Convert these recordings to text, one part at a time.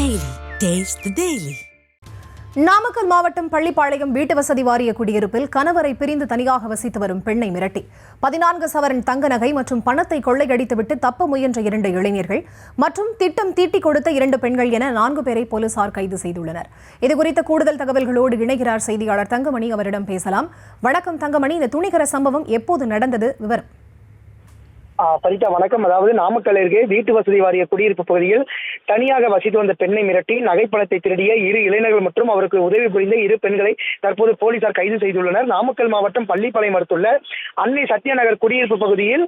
Daily. Taste the Daily. Namakkal மாவட்டம் பள்ளிப்பாளையம் வீட்டு வசதி வாரிய குடியிருப்பில் கணவரை பிரிந்து தனியாக வசித்து வரும் பெண்ணை மிரட்டி 14 சவரன் தங்க நகை மற்றும் பணத்தை கொள்ளையடித்துவிட்டு தப்ப முயன்ற 2 இளைஞர்கள் மற்றும் திட்டம் தீட்டிக் கொடுத்த 2 பெண்கள் என 4 பேரை போலீசார் கைது செய்துள்ளனர். இதுகுறித்த கூடுதல் தகவல்களோடு இணைகிறார் செய்தியாளர் தங்கமணி. அவரிடம் பேசலாம். வணக்கம் தங்கமணி, இந்த துணிகர சம்பவம் எப்போது நடந்தது? விவரம். சரிதா, வணக்கம். அதாவது நாமக்கல் அருகே வீட்டு வசதி வாரிய குடியிருப்பு பகுதியில் தனியாக வசித்து வந்த பெண்ணை மிரட்டி நகைப்பணத்தை திருடிய 2 இளைஞர்கள் மற்றும் அவருக்கு உதவி புரிந்த 2 பெண்களை தற்போது போலீசார் கைது செய்துள்ளனர். நாமக்கல் மாவட்டம் பள்ளிப்பாளையம் அடுத்துள்ள அன்னை சத்யநகர் குடியிருப்பு பகுதியில்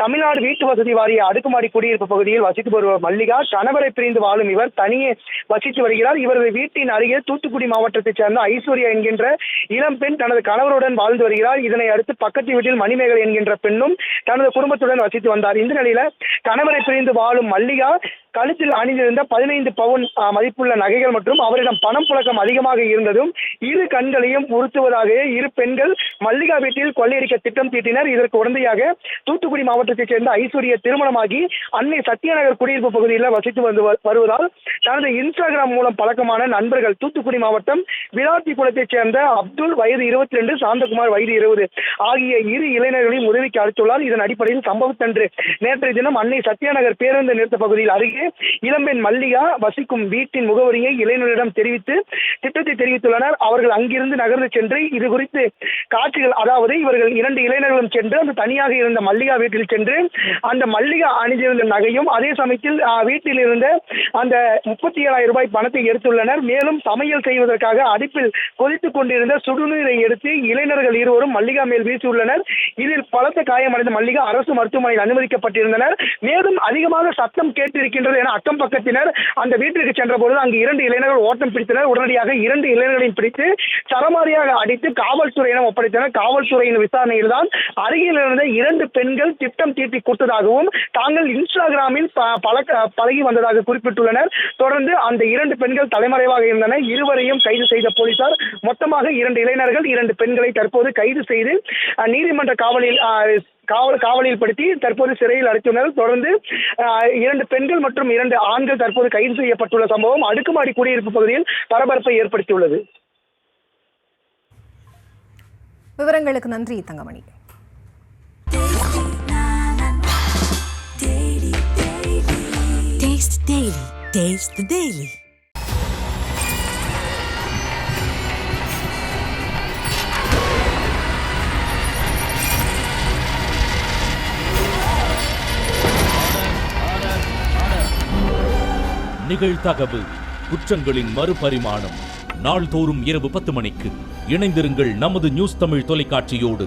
தமிழ்நாடு வீட்டு வசதி வாரிய அடுக்குமாடி குடியிருப்பு பகுதியில் வசித்து வருவர் மல்லிகா. கணவரை பிரிந்து வாழும் இவர் தனியே வசித்து வருகிறார். இவரது வீட்டின் அருகே தூத்துக்குடி மாவட்டத்தைச் சேர்ந்த ஐஸ்வர்யா என்கின்ற இளம் பெண் தனது கணவருடன் வாழ்ந்து வருகிறார். இதனை அடுத்து பக்கத்து வீட்டில் மணிமேகலை என்கின்ற பெண்ணும் தனது குடும்பத்துடன் வசித்து வந்தார். இந்த நிலையில கணவரை பிரிந்து வாழும் மல்லிகா கழுத்தில் அணிந்திருந்த 15 பவுன் மதிப்புள்ள நகைகள் மற்றும் அவரிடம் பணம் புழக்கம் அதிகமாக இருந்ததும் 2 கண்களையும் உறுத்துவதாக 2 பெண்கள் மல்லிகா வீட்டில் கொள்ளையடிக்க திட்டம் தீட்டினர். இதற்கு உடந்தையாக தூத்துக்குடி மாவட்டத்தைச் சேர்ந்த ஐஸ்வர்யா திருமணமாகி அன்னை சத்யநகர் குடியிருப்பு பகுதியில் வசித்து வருவதால் தனது இன்ஸ்டாகிராம் மூலம் பழக்கமான நண்பர்கள் தூத்துக்குடி மாவட்டம் விளாத்தி குளத்தைச் சேர்ந்த அப்துல் வயது 22, சாந்தகுமார் வயது 20 ஆகிய 2 இளைஞர்களையும் உதவிக்கு அளித்துள்ளார். இதன் அடிப்படையில் சம்பவத்தன்று நேற்றைய தினம் அன்னை சத்யநகர் பேருந்து நிறுத்த பகுதியில் அருகே இளம்பெண் மல்லிகா வசிக்கும் வீட்டின் முகவரியை இளைஞரிடம் தெரிவித்து திட்டத்தை தெரிவித்துள்ளனர். அவர்கள் அங்கிருந்து நகர்ந்து சென்று இது குறித்து காட்சிகள், அதாவது இவர்கள் 2 இளைஞர்களும் சென்று அந்த தனியாக இருந்த மல்லிகா வீட்டில் சென்று அந்த மல்லிகா அணிந்திருந்த நகையும் அதே சமயத்தில் வீட்டில் இருந்த அந்த 37,000 ரூபாய் பணத்தை எடுத்துள்ளனர். மேலும் சமையல் செய்வதற்காக அடுப்பில் கொதித்துக் கொண்டிருந்த சுடுநீரை எடுத்து இளைஞர்கள் இருவரும் மல்லிகா மேல் வீசியுள்ளனர். இதில் பலத்த காயமடைந்த மல்லிகா அரசு மருத்துவமனையில் அனுமதிக்கப்பட்டிருந்தனர். மேலும் அதிகமாக சத்தம் கேட்டிருக்கின்றது என அக்கம் பக்கத்தினர் அந்த வீட்டிற்கு சென்ற பொழுது அங்கு 2 இளைஞர்கள் ஓட்டம் பிடித்தனர். உடனடியாக 2 இளைஞர்களையும் பிடித்து சரமாரியாக அடித்து காவல்துறையிடம் ஒப்படைத்தனர். காவல்துறையின் விசாரணையில் தான் அருகில் இருந்த 2 பெண்கள் திட்டம் தீட்டி கொடுத்ததாகவும் தாங்கள் இன்ஸ்டாகிராமில் பழகி வந்ததாக குறிப்பிட்டுள்ளனர். தொடர்ந்து அந்த 2 பெண்கள் தலைமறைவாக இருந்தனர். இருவரையும் கைது செய்த போலீசார் மொத்தமாக 2 இளைஞர்கள் 2 பெண்களை தற்போது கைது செய்து நீதிமன்ற காவலில் படுத்தி தற்போது சிறையில் அடைத்துள்ளனர். தொடர்ந்து 2 பெண்கள் மற்றும் 2 ஆண்கள் தற்போது கைது செய்யப்பட்டுள்ள சம்பவம் அடுக்குமாடி குடியிருப்பு பகுதியில் பரபரப்பை ஏற்படுத்தியுள்ளது. விவரங்களுக்கு நன்றி Thangamani. Taste Daily. Taste the Daily. நிகழ்தகவு குற்றங்களின் மறுபரிமாணம். நாள்தோறும் இரவு 10 மணிக்கு இணைந்திருங்கள் நமது நியூஸ் தமிழ் தொலைக்காட்சியோடு.